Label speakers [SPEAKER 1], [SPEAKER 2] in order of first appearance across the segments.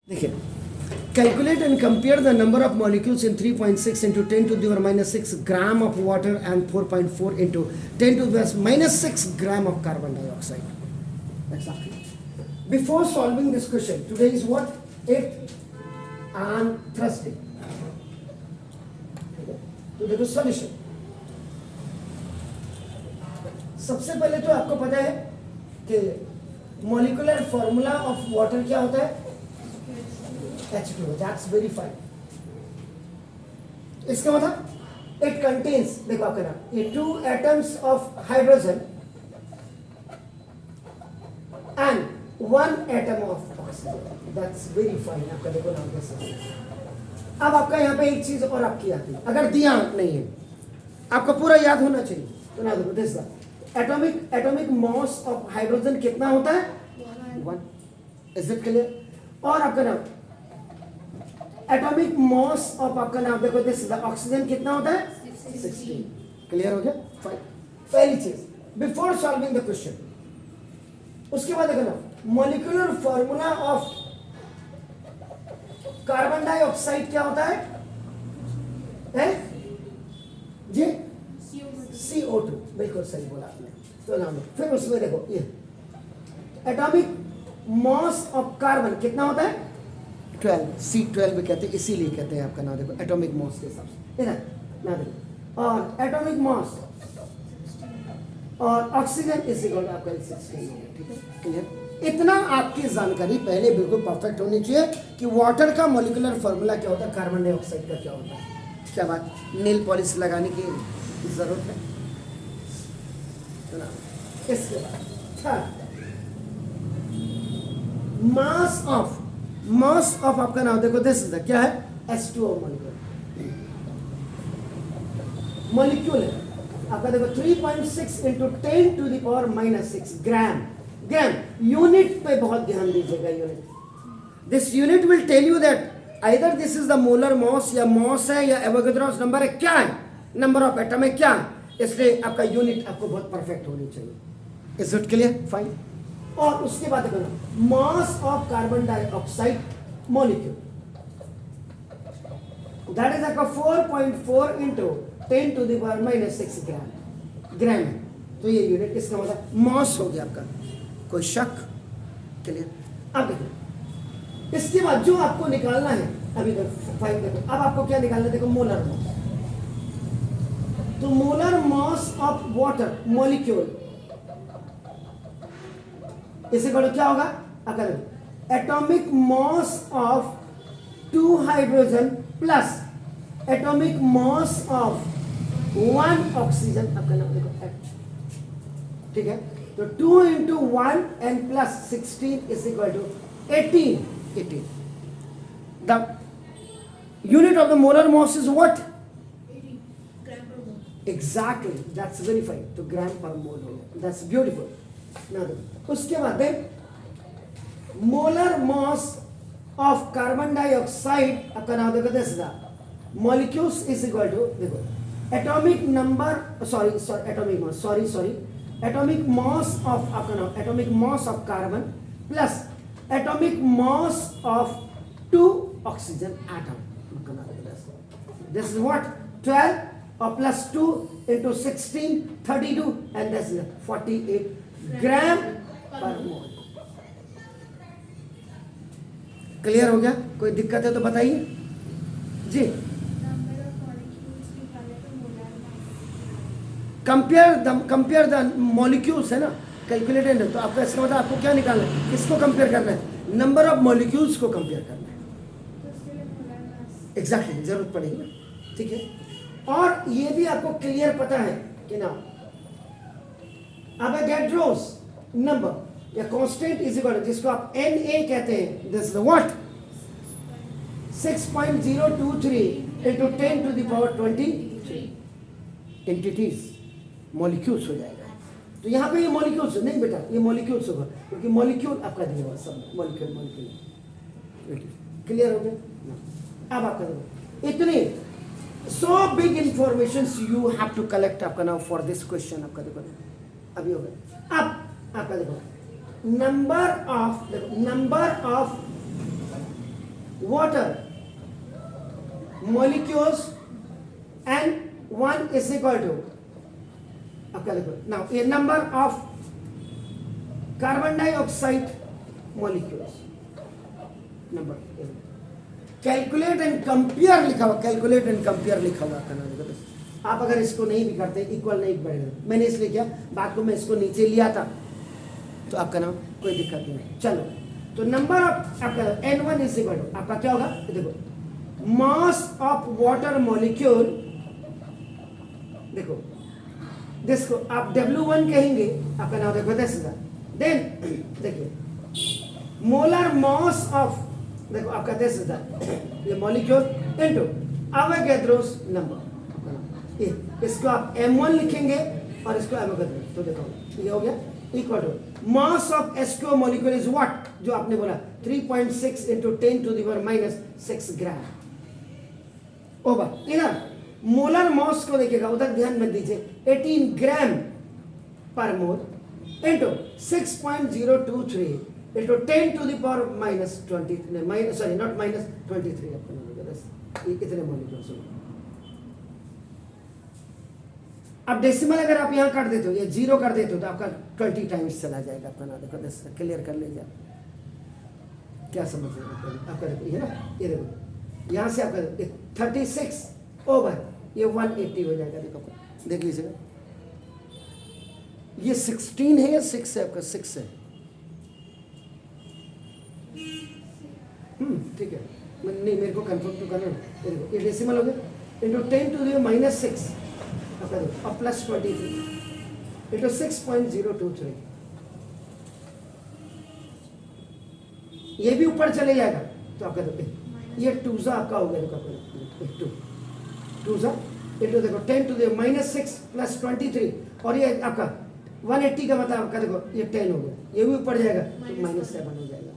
[SPEAKER 1] देखिए, calculate and compare the number of molecules in 3.6 into 10 to the power minus 6 gram of water and 4.4 into 10 to the power minus 6 gram of carbon dioxide. Exactly. Before solving this question, today is what? 8th and Thursday. तो देखो solution. सबसे पहले तो आपको पता है कि molecular formula of water क्या होता है? H2O. That's very fine. इसका मतलब it contains, देखो आपका नाम, ये 2 atoms of hydrogen and 1 atom of oxygen. That's very fine. आपका देखो नाम कैसे. अब आपका यहाँ पे एक चीज और आपकी आती है, अगर दिया नहीं है, आपको पूरा याद होना चाहिए. तो ना देखो, this atomic mass of hydrogen कितना होता है? 1. Is it clear? और आपका नाम एटॉमिक मास ऑफ आपका नाम देखो, दिस ऑक्सीजन कितना होता है? 16. क्लियर हो गया? फाइन. पहली चीज बिफोर सॉल्विंग द क्वेश्चन. उसके बाद देखो ना, molecular formula of carbon dioxide क्या होता है? जी, CO2. बिल्कुल सही बोला आपने. तो नाम फिर उसमें देखो, ये एटॉमिक मास ऑफ कार्बन कितना होता है? 12. C12 भी कहते हैं, इसीलिए कहते हैं आपका नाम देखो एटॉमिक मास के हिसाब से. इधर ना देखो, और एटॉमिक मास और ऑक्सीजन इज इक्वल टू आपका 16. ठीक है, क्लियर? इतना आपकी जानकारी पहले बिल्कुल परफेक्ट होनी चाहिए कि वाटर का मॉलिक्यूलर फॉर्मूला क्या होता है, कार्बन डाइऑक्साइड का क्या होता है. क्या बात, नेल पॉलिश लगाने की जरूरत है? इसके बाद मास ऑफ आपका नाम देखो, दिस इज क्या है? H2O मॉलिक्यूल है आपका देखो 3.6 into 10 to the power minus 6 gram. Unit पे बहुत ध्यान दीजिएगा. Unit, this unit will tell you that either this is the molar mass, या मास है, या एवोगाड्रोस नंबर है, क्या है, नंबर ऑफ एटम है, क्या है. इसलिए आपका यूनिट आपको बहुत परफेक्ट होनी चाहिए. Is it clear? फाइन. और उसके बाद देखो mass of carbon dioxide molecule, that is आपका 4.4 into 10 to the power minus 6 gram है. तो ये यूनिट, इसका मतलब मास हो गया आपका. कोई शक? क्लियर? अब देखो, इसके बाद जो आपको निकालना है, अभी फाइन देखो, अब आपको क्या निकालना है? देखो मोलर मास. तो molar mass of water molecule इसे करो क्या होगा? अगर atomic mass of 2 hydrogen plus atomic mass of 1 oxygen, आपका नाम देखो H. ठीक है, तो 2 into 1 and plus 16 is equal to 18. The unit of the molar mass is what? Exactly, that's very fine. तो ग्राम पर मोल हो गया. That's beautiful. Now, उसके बाद molar mass of carbon dioxide आपका नाम देखो, this is molecules is equal to देखो atomic number, atomic mass of आपका नाम atomic mass of carbon plus atomic mass of 2 oxygen atom. This is what? 12 और plus 2 into 16 32 and this is 48 gram पर mole. Clear हो गया? कोई दिक्कत है तो बताइए जी. कंपेयर द मॉलिक्यूल्स है ना, कैलकुलेटेड है. तो आपका इसका मतलब आपको क्या निकालना है? किसको कंपेयर करना है? नंबर ऑफ मॉलिक्यूल्स को कंपेयर करना है. एग्जैक्टली, जरूरत पड़ेगी ना. ठीक है, और ये भी आपको क्लियर पता है कि ना एवोगाड्रोस नंबर या कांस्टेंट इज इक्वल, जिसको आप Na कहते हैं, this is what? 6.023 into 10 to the power 23 entities, molecules हो जाएगा. तो यहाँ पे ये मॉलिक्यूल्स नहीं बेटा, ये मॉलिक्यूल्स होगा, क्योंकि मॉलिक्यूल आपका दिया हुआ सब मॉलिक्यूल. क्लियर हो गया? अब आपका देखो इतने so big informations you have to collect आपका नाम for this question. आपका देखो अभी हो गया. अब आपका देखो number of water molecules and 1 is equal to, आपका देखो now a number of carbon dioxide molecules, number, calculate and compare लिखा हुआ, कैलकुलेट एंड कंपेयर लिखा हुआ करना देखो। आप अगर इसको नहीं भी करते इक्वल नहीं बढ़ेगा, मैंने इसलिए किया, बात को मैं इसको नीचे लिया था तो आपका नाम कोई दिक्कत नहीं। चलो तो नंबर ऑफ आपका N1 इज इक्वल टू आपका क्या होगा, देखो मास ऑफ वाटर मॉलिक्यूल, देखो जिसको आप W1 कहेंगे, आपका नाम देखो दिस इज देन देखिए मोलर मास ऑफ, देखो आपका दिस इज ये मॉलिक्यूल इनटू अवोगाड्रोस नंबर, ये इसको आप M1 लिखेंगे और इसको अवोगाड्रो, तो देखो ये हो गया equal to mass of H2O molecule is what, जो आपने बोला 3.6 into 10 to the power -6 gram over. इधर मोलर मास को देखिएगा, उधर ध्यान मत दीजिए, 18 ग्राम पर mole into 6.023 into 10 to the power -20, sorry not -23 इतने मॉलिक्यूल्स होंगे। अब डेसिमल अगर आप यहाँ कर देते हो या 0 कर देते हो तो आपका 20 टाइम्स चला जाएगा अपना, देखो क्लियर कर लीजिए, क्या समझ रहे हैं आपका, देखो ये ना, ये देखो यहाँ से आपका 36 ओवर ये 180 हो जाएगा, देखो देख लीजिएगा, ये 16 है या 6 है, आपका 6 है, ठीक है, नहीं मेरे को कंफर्म तो करना है, ये डेसिमल हो गया इंटू 10 टू द -6 आपका देखो और प्लस 23 इंटू 6.023, ये भी ऊपर चले जाएगा तो आपका देखो ये 2 आपका हो गया, देखो 2 इंटू देखो 10 टू द -6 प्लस 23 और ये आपका 180 का मतलब आपका देखो ये 10 हो गया, ये भी ऊपर जाएगा तो -7 हो जाएगा,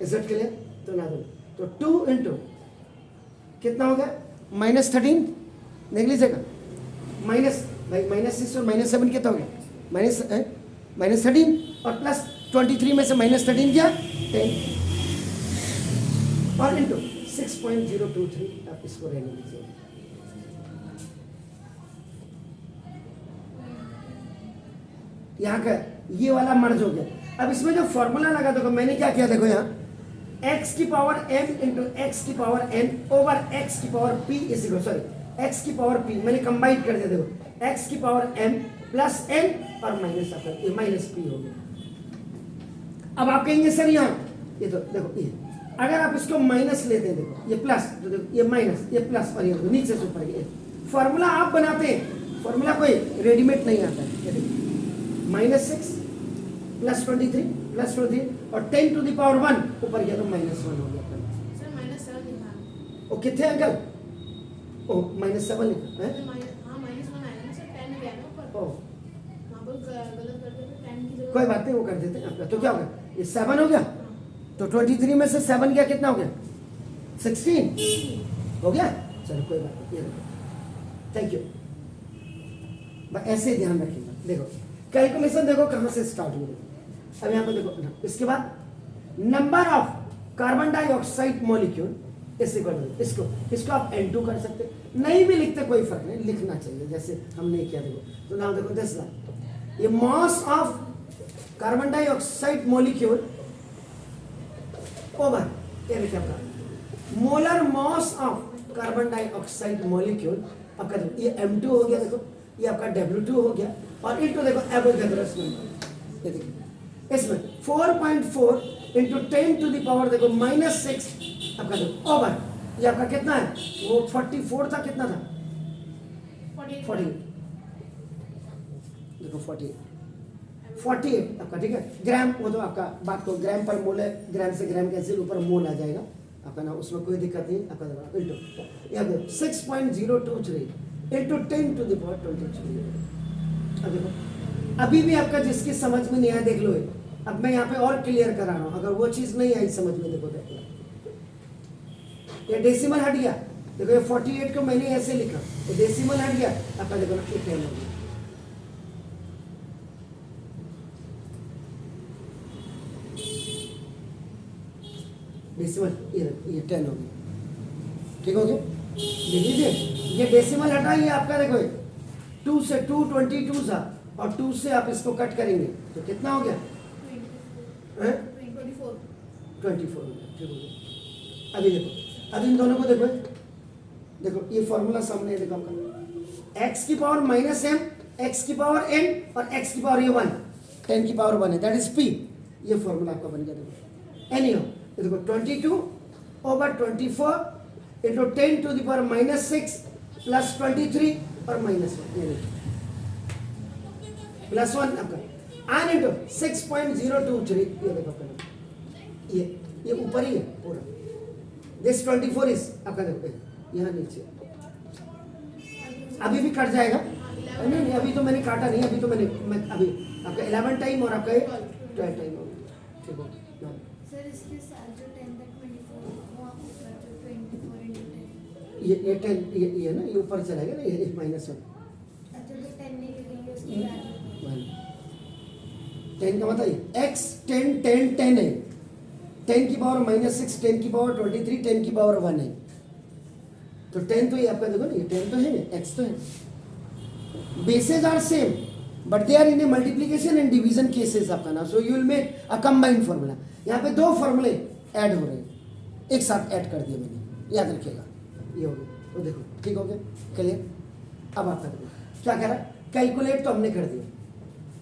[SPEAKER 1] इज इट क्लियर? तो ना दो तो 2 इंटू कितना हो गया -13, देख लीजिएगा, माइनस भाई -6 और -7 कितना हो गया -13 और प्लस 23 में से -13 क्या 10 और इंटू 6.023, आप इसको रहने दीजिए, यहाँ का ये वाला मर्ज हो गया। अब इसमें जो फॉर्मूला लगा दो, मैंने क्या किया देखो यहाँ x की पावर m इंटू x की पावर n ओवर x की power p is equal, sorry x की पावर p मैंने कंबाइन कर दिया, देखो x की पावर m प्लस n और माइनस आपका ये माइनस p हो गया। अब आप कहेंगे सर यहाँ ये तो देखो ये अगर आप इसको माइनस लेते हैं, देखो ये प्लस, तो देखो ये माइनस, ये प्लस और ये नीचे से ऊपर, ये फॉर्मूला आप बनाते हैं, फॉर्मूला कोई रेडीमेड नहीं आता है, ये देखो -6 प्लस 23 प्लस 23 और 10 टू द पावर 1 ऊपर गया तो -1 हो गया
[SPEAKER 2] सर -7 लिखा,
[SPEAKER 1] ओ कितने अंकल, ओ -7 लिखा है,
[SPEAKER 2] हां -1 आएगा ना सर, 10 गया ना ऊपर,
[SPEAKER 1] ओ
[SPEAKER 2] वहां पर गलत कर दिया, 10 की जगह
[SPEAKER 1] कोई बात नहीं, वो कर देते हैं आपका, तो क्या हो गया ये 7 हो गया, तो 23 में से 7 गया कितना हो गया 16 हो गया, चलो कोई बात नहीं, थैंक यू, बस ऐसे ध्यान रखिएगा। देखो कैलकुलेशन देखो कहाँ से स्टार्ट हुई, अब यहाँ पे देखो, इसके बाद number of carbon dioxide molecule इस इसको आप N2 कर सकते, नहीं भी लिखते कोई फर्क नहीं, लिखना चाहिए जैसे हमने किया, देखो तो नाम देखो दिस ये मास of carbon dioxide molecule over ये देखिए आपका molar mass of carbon dioxide molecule आपका ये M2 हो गया, देखो ये आपका W2 हो गया और इनटू देखो एवोगाड्रोस नंबर, ये देखिए इसमें 4.4 इंटू 10 टू द पावर देखो -6 आपका देखो ओवर ये आपका कितना है, वो 44 था, कितना था 48 देखो 48 आपका, ठीक है ग्राम, वो तो आपका बात को ग्राम पर मोल है, ग्राम से ग्राम कैंसिल ऊपर मोल आ जाएगा आपका ना, उसमें कोई दिक्कत नहीं, आपका इंटू यहाँ पे 6.023 इंटू 10 टू द पावर 23। अब देखो अभी भी आपका जिसकी समझ में नहीं आया देख लो, अब मैं यहाँ पे और क्लियर करा रहा हूँ, अगर वो चीज़ नहीं आई समझ में, देखो देखो ये डेसिमल हट गया, देखो ये 48 को मैंने ऐसे लिखा, ये डेसिमल हट गया, आपका देखो ना ये 10 हो गया, डेसिमल ये 10 हो गया, ठीक हो गया। देख लीजिए ये डेसिमल हटाइए आपका, देखो 2 से 222 था और 2 से आप इसको कट करेंगे तो कितना हो गया?
[SPEAKER 2] 24
[SPEAKER 1] 24 हो गया, ठीक हो गया। अभी देखो, अब इन दोनों को देखो, देखो ये फॉर्मूला सामने है, देखो आपका x की पावर माइनस m, x की पावर n और x की पावर ये 1, 10 की पावर 1 है, दैट इज p। ये फॉर्मूला आपका बन गया। देखो एनी हो, देखो 22 over 24 into 10 to the power minus 6 plus 23 और माइनस 1, ये देखो प्लस 1 आपका आन इंटू 6.023, ये देखो आपका ये ऊपर ही है पूरा। दिस 24 इज आपका देखो यहाँ नीचे, अभी भी कट जाएगा। नहीं नहीं अभी तो मैंने काटा नहीं, अभी तो मैं अभी आपका 11 टाइम और आपका 12 टाइम हो गया, ठीक हो।
[SPEAKER 3] सर इसके साथ जो 10 तक 24 वो ऊपर जो 24 into 10
[SPEAKER 1] ये 10 ये ना ये ऊपर चलेगा ना, ये माइनस 1।
[SPEAKER 3] अच्छा जो 10 नहीं लिखेंगे उसके बाद
[SPEAKER 1] 10 का मतलब x 10 10 10 है, 10 की पावर माइनस 6, 10 की पावर 23, 10 की पावर 1 है, तो 10 तो ये आपका देखो ना, ये 10 तो है, x तो है। Bases are same but they are in a multiplication and division cases आपका ना, so you will make a combined formula. यहाँ पे दो फॉर्मूले ऐड हो रहे हैं, एक साथ ऐड कर दिए मैंने, याद रखिएगा। ये हो गया, तो देखो ठीक हो गया, क्लियर। अब आपका देखो क्या कह रहा है, कैलकुलेट तो हमने कर दिया,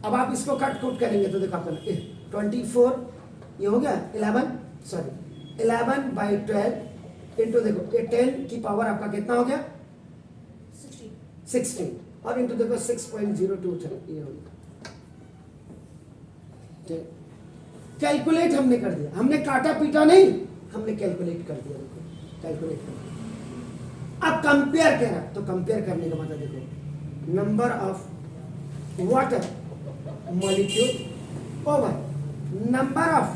[SPEAKER 1] अब आप इसको कट कुट करेंगे तो देखो आपका 24 ये हो गया 11 बाई 12 इंटू देखो ये 10 की पावर आपका कितना हो गया 16 और इंटू देखो 6.023 ये हो गया। कैलकुलेट हमने कर दिया, हमने काटा पीटा नहीं, हमने कैलकुलेट कर दिया। देखो कैलकुलेट कर दिया। अब कंपेयर कह रहा, तो कंपेयर करने का मतलब देखो number of water molecule over number of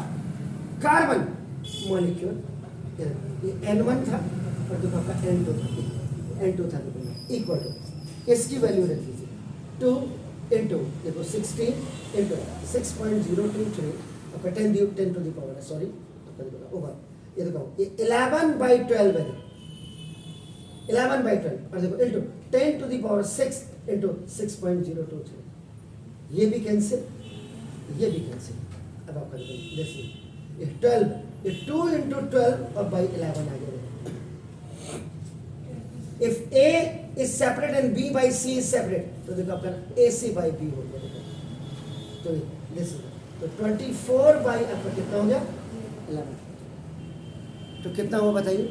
[SPEAKER 1] carbon molecule, ये N1 था और देखो आपका N2 था इक्वल टू, इसकी वैल्यू रख लीजिए 2 इंटू देखो 16 इंटू 6.023 आपका 10 टू द पावर है, सॉरी ओवर ये देखो ये 11 बाई 12 है, 11 बाई 12 और देखो into 10 to the power 6 into 6.023, ये भी कैंसिल, ये भी कैंसिल। अब आपका देखो ये 12 ये 2 इंटू 12 और बाई 11 आ गया। If A is separate and B by C is separate, तो देखो आपका AC by B हो गया। देखो तो दिस तो 24 बाई आपका कितना हो गया 11, तो कितना हुआ बताइए,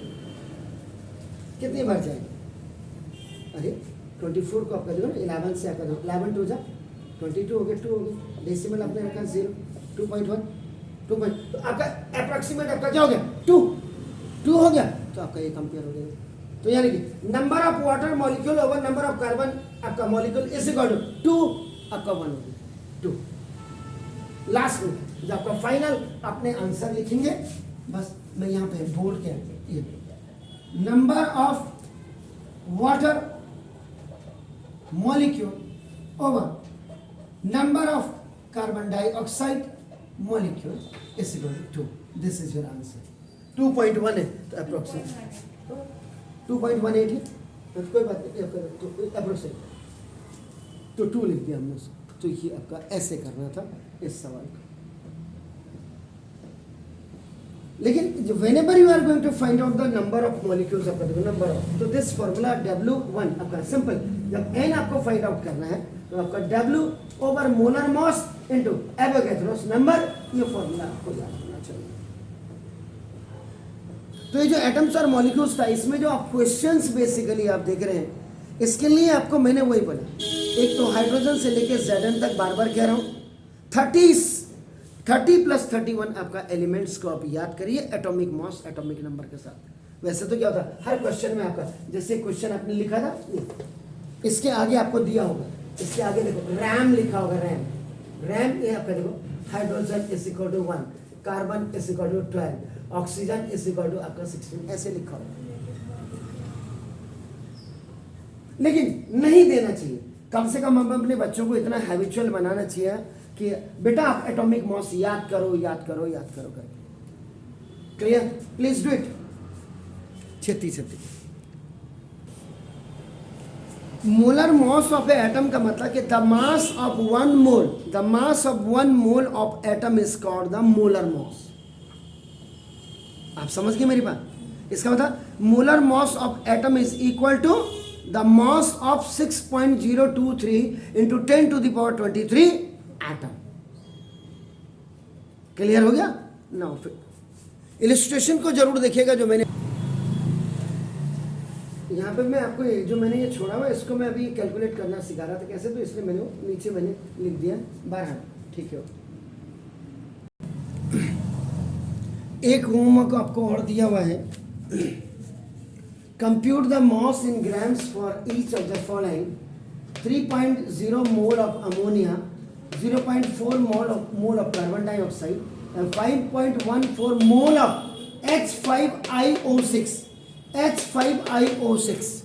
[SPEAKER 1] कितनी बार जाएंगे? अरे 24 को आपका देखो ना 11 से आपका 11 टू जा 22 हो गया, 2 हो गया, डेसिमल आपने रखा 0 2.1 2 तो आपका अप्रॉक्सीमेट आपका क्या हो गया 2 हो गया, तो आपका ये कंपेयर हो गया। तो यानी कि number of water molecule over number of carbon आपका मॉलिक्यूल इज इक्वल टू 2 आपका 1 हो गया 2। लास्ट में जब आपका फाइनल अपने आंसर लिखेंगे, बस मैं यहाँ पे बोर्ड के ये number of water molecule over number of carbon dioxide molecule is equal to 2। This is your answer. 2.1 है तो अप्रोक्सीमेट 2.18 है, तो कोई बात नहीं, तो अप्रोक्सीमेट तो 2 लिख दिया हमने उसको। तो ये आपका ऐसे करना था इस सवाल का। लेकिन whenever you are going to find out the number of molecules आपका देखो नंबर ऑफ, तो दिस फॉर्मूला W1 आपका सिंपल, जब n आपको फाइंड आउट करना है तो आपका W over molar mass into Avogadro's number, ये फॉर्मूला आपको याद होना चाहिए। तो ये जो एटम्स और मॉलिक्यूल्स था, इसमें जो आप क्वेश्चंस बेसिकली आप देख रहे हैं, इसके लिए आपको मैंने वही बोला, एक तो हाइड्रोजन से लेके Zn तक बार बार कह रहा हूँ, 30 प्लस 31 आपका एलिमेंट्स को आप याद करिए एटॉमिक मास एटॉमिक नंबर के साथ। वैसे तो क्या होता है हर क्वेश्चन में आपका, जैसे क्वेश्चन आपने लिखा था इसके आगे आपको दिया होगा, इसके आगे देखो रैम लिखा होगा, रैम ये आपका देखो hydrogen is equal to 1, carbon is equal to 12, oxygen is equal to आपका 16, ऐसे लिखा होगा। लेकिन नहीं देना चाहिए, कम से कम हम अपने बच्चों को इतना हैबिचुअल बनाना चाहिए कि बेटा आप एटॉमिक मास याद करो करके। क्लियर? Please do it. छेती molar mass of a atom का मतलब कि the mass of one mole of atom is called the molar mass. आप समझ गए मेरी बात? इसका मतलब molar mass of atom is equal to the mass of 6.023 into 10⁻23 atom. Clear हो गया? नाउ फिर इलिस्ट्रेशन को जरूर देखिएगा। जो मैंने यहाँ पे मैं आपको जो मैंने ये छोड़ा हुआ इसको मैं अभी कैलकुलेट करना सिखा रहा था कैसे, तो इसलिए मैंने नीचे लिख दिया 12। ठीक है, एक होमवर्क आपको और दिया हुआ है। Compute the mass in grams for each of the following: 3.0 mole of ammonia, 0.4 mole of carbon dioxide and 5.14 mole of H5IO6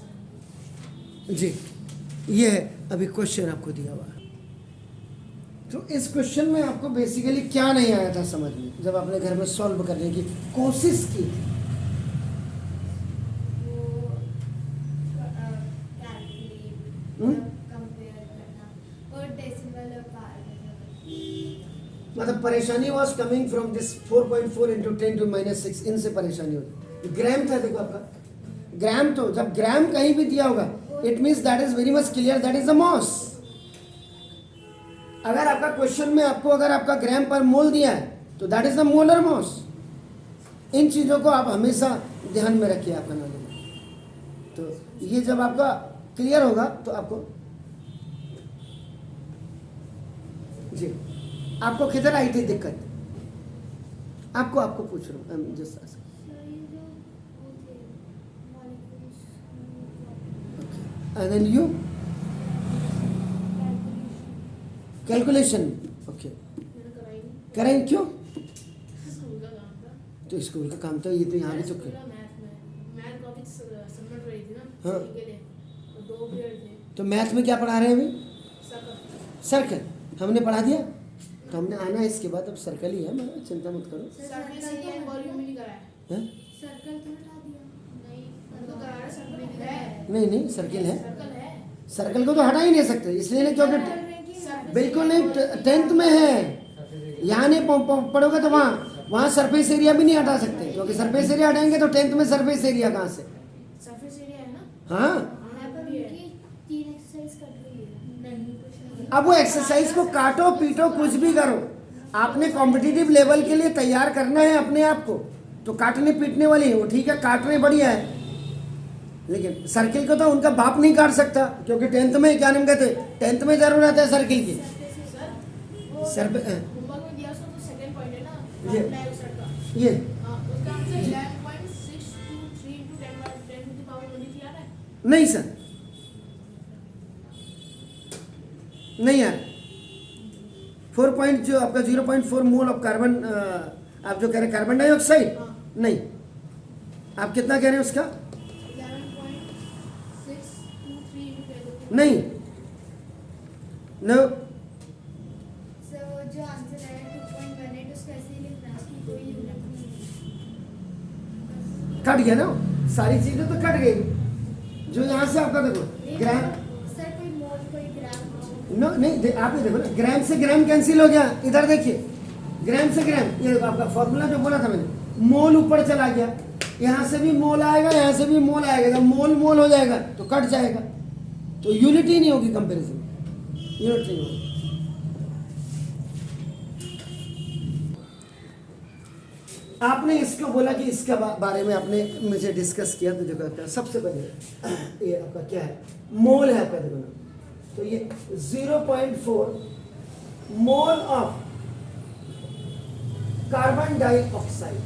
[SPEAKER 1] जी। ये है अभी क्वेश्चन आपको दिया हुआ है। तो इस क्वेश्चन में आपको बेसिकली क्या नहीं आया था समझ में जब आपने घर में सॉल्व करने की कोशिश की थी? मतलब परेशानी was coming from this 4.4 into 10⁻⁶ इनसे परेशानी होती। ग्राम था, देखो आपका ग्राम, तो जब ग्राम कहीं भी दिया होगा it means that is very much clear, that is the mass. अगर आपका क्वेश्चन में आपको अगर आपका ग्राम पर मोल दिया है तो that is the molar mass. इन चीज़ों को आप हमेशा ध्यान में रखिए आपका नॉलेज। तो ये जब आपका क्लियर होगा तो आपको जी। आपको किधर आई थी दिक्कत? आपको पूछ रहा हूँ just. And then you calculation okay करें क्यों? तो स्कूल का काम तो ये तो यहाँ भी तो हाँ। तो मैथ में क्या पढ़ा रहे हैं अभी? सर्कल हमने पढ़ा दिया, तो हमने आना है इसके बाद। अब सर्कल ही है, मैं चिंता मत करो। नहीं सर्किल है, सर्कल को तो हटा ही नहीं सकते, इसलिए नहीं क्योंकि बिल्कुल नहीं 10th में है। यहाँ नहीं पढ़ोगे तो वहाँ सरफेस एरिया भी नहीं हटा सकते, क्योंकि सरफेस एरिया हटाएंगे तो 10th में सरफेस एरिया कहाँ से?
[SPEAKER 3] सरफेस एरिया है ना?
[SPEAKER 1] हाँ। अब वो एक्सरसाइज को काटो पीटो कुछ भी करो, आपने कॉम्पिटिटिव लेवल के लिए तैयार करना है अपने आप को, तो काटने पीटने वाली वो ठीक है, काटने बढ़िया है, लेकिन सर्किल को तो उनका बाप नहीं काट सकता, क्योंकि 10th में क्या नाम कहते 10th में जरूरत है सर्किल की। सर पे ये नहीं सर, नहीं यार 4 जो आपका 0.4 मोल ऑफ कार्बन, आप जो कह रहे हैं कार्बन डाइऑक्साइड, नहीं आप कितना कह रहे हैं उसका? नहीं नो
[SPEAKER 3] सर जो आंसर है 2.18 उसको ऐसे ही लिखना है, उसकी कोई यूनिट नहीं।
[SPEAKER 1] कट गया ना, सारी चीजें तो कट गई। जो यहाँ से आपका देखो ग्राम,
[SPEAKER 3] सर कोई मोल कोई ग्राम
[SPEAKER 1] नो नहीं आप ये देखो ना, ग्राम से ग्राम कैंसिल हो गया। इधर देखिए ग्राम से ग्राम, ये देखो आपका फॉर्मूला जो बोला था मैंने, मोल ऊपर चला गया, यहाँ से भी मोल आएगा, यहाँ से भी मोल आएगा, जब मोल मोल हो जाएगा तो कट जाएगा, तो यूनिट ही नहीं होगी कंपैरिजन, यूनिट नहीं होगी। आपने इसको बोला कि इसके बारे में आपने मुझे डिस्कस किया, तो देखो आपका सबसे पहले ये आपका क्या है, मोल है आपका, देखो ना, तो ये 0.4 मोल ऑफ कार्बन डाइऑक्साइड,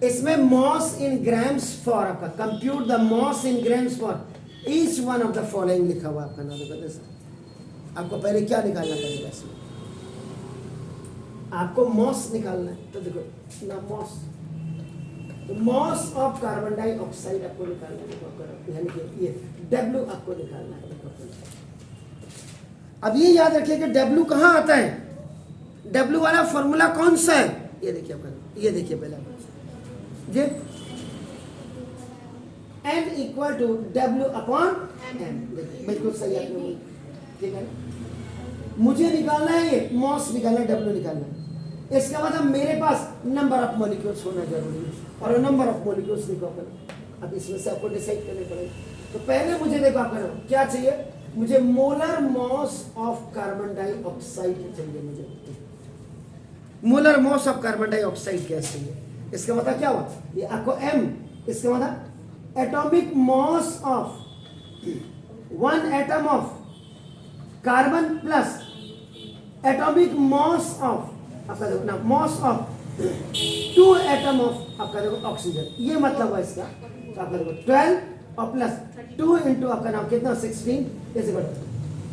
[SPEAKER 1] इसमें मॉस इन ग्राम्स फॉर आपका compute the mass in grams for each one of the following लिखा हुआ आपका नाम बताते सर। आपको पहले क्या निकालना पड़ेगा इसमें? आपको मॉस निकालना है, तो देखो ना मॉस, तो मॉस ऑफ कार्बन डाइऑक्साइड आपको निकालना है, यानी कि ये W आपको निकालना है। अब ये याद रखिए कि W कहाँ आता है? W वाला फॉर्मूला कौन सा है? ये देखिए आपका, ये देखिए पहले जी, N equal to W upon M। देखिए बिल्कुल सही आपने बोला, ठीक है। मुझे निकालना है ये मॉस निकालना है, W निकालना है। इसका मतलब मेरे पास नंबर ऑफ मॉलिक्यूल्स होना जरूरी है, और नंबर ऑफ मॉलिक्यूल्स लिखो अपन। अब इसमें से आपको डिसाइड करने पड़ेगा। तो पहले मुझे देखो आपका क्या चाहिए, मुझे molar mass of carbon dioxide चाहिए। मुझे molar mass of carbon dioxide gas चाहिए। इसका मतलब क्या हुआ, ये आपको M, इसका मतलब atomic mass of one atom of carbon plus atomic mass of आपका देखो ना, मॉस ऑफ 2 एटम ऑफ आपका देखो ऑक्सीजन। ये मतलब है इसका। तो आपका देखो 12 और प्लस 2 इंटू आपका नाम कितना 16 इज इक्वल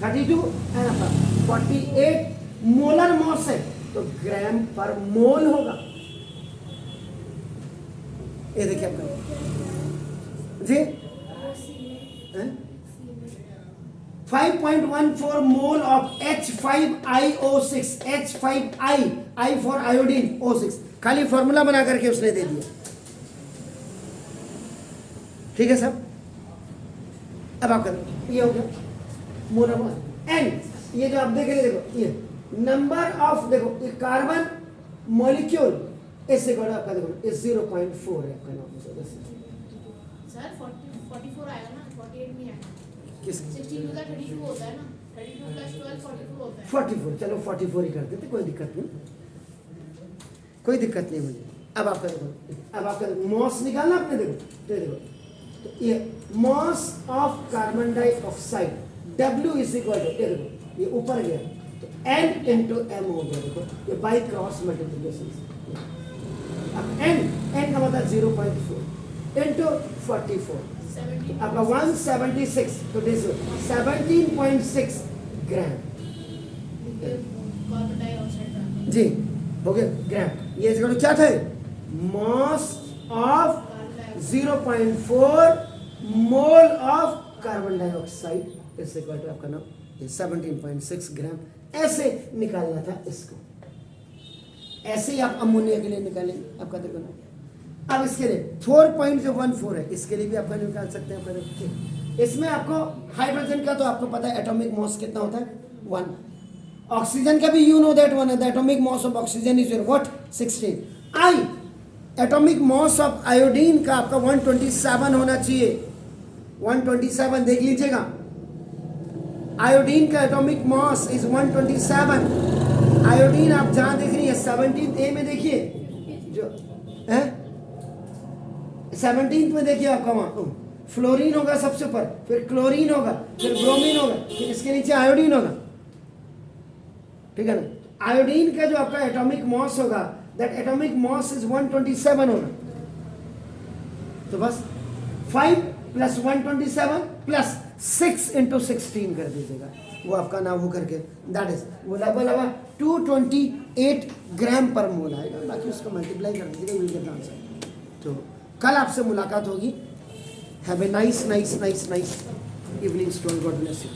[SPEAKER 1] 32 एंड आपका 48 मोलर मॉस है, तो ग्राम पर मोल होगा। ये देखिए आपका जी, 5.14 mole of H5IO6, H5I, I for iodine, O6। खाली फॉर्मूला बना करके उसने दे दिया, ठीक है सब। अब आप करो, ये हो गया मोलर मॉस। एंड ये जो आप देख रहे, देखो ये नंबर ऑफ, देखो ये कार्बन मॉलिक्यूल इससे बड़ा आपका देखो इस 0.4 है आपका नाम।
[SPEAKER 2] सर 44 आएगा ना, 48 नहीं आएगा।
[SPEAKER 1] किस
[SPEAKER 2] 16 का 32 होता है ना, 32 प्लस 12 44 होता है।
[SPEAKER 1] 44, चलो 44 ही कर देते, कोई दिक्कत नहीं, कोई दिक्कत नहीं मुझे। अब आपका देखो, अब आपका मॉस निकालना आपने, देखो तो देखो, तो ये mass of carbon dioxide W is equal to, ये देखो ये ऊपर गया तो N इंटू M हो गया। देखो ये बाई क्रॉस मल्टीप्लिकेशन। अब N का मतलब 0.4 इंटू 44 आपका 176, तो दिस 17.6 ग्राम
[SPEAKER 2] कार्बन डाइऑक्साइड
[SPEAKER 1] जी हो गया ग्राम। ये इसका क्या था, mass of 0.4 mole of carbon dioxide is equal to आपका नाम ये 17.6 ग्राम। ऐसे निकालना था इसको, ऐसे ही आप अमोनिया के लिए निकालेंगे आपका देखो ना। अब इसके लिए 4.14 है, इसके लिए भी आपका निकाल सकते हैं आपका। इसमें आपको हाइड्रोजन का तो आपको पता है एटॉमिक मॉस कितना होता है 1। ऑक्सीजन का भी यू नो दैट 1 है, the atomic mass of oxygen is what 16। I atomic mass of iodine का आपका 127 होना चाहिए, 127 देख लीजिएगा। आयोडीन का एटॉमिक मॉस इज 127। आयोडीन आप जहां देख रही है 17A में देखिए, जो है 17th में देखिए आपका वहां फ्लोरीन होगा सबसे ऊपर, फिर क्लोरीन होगा, फिर ब्रोमीन होगा, फिर इसके नीचे आयोडीन होगा, ठीक है ना। आयोडीन का जो आपका एटॉमिक मॉस होगा, दैट एटॉमिक मॉस इज 127 होगा। तो बस 5 प्लस 127 प्लस 6 इंटू 16 कर दीजिएगा, वो आपका नाम हो करके दैट इज वो लगभग 228 ग्राम पर मोल आएगा। बाकी उसको मल्टीप्लाई कर दीजिएगा, विल गेट आंसर। तो कल आपसे मुलाकात होगी। Have a nice evening student, God bless you.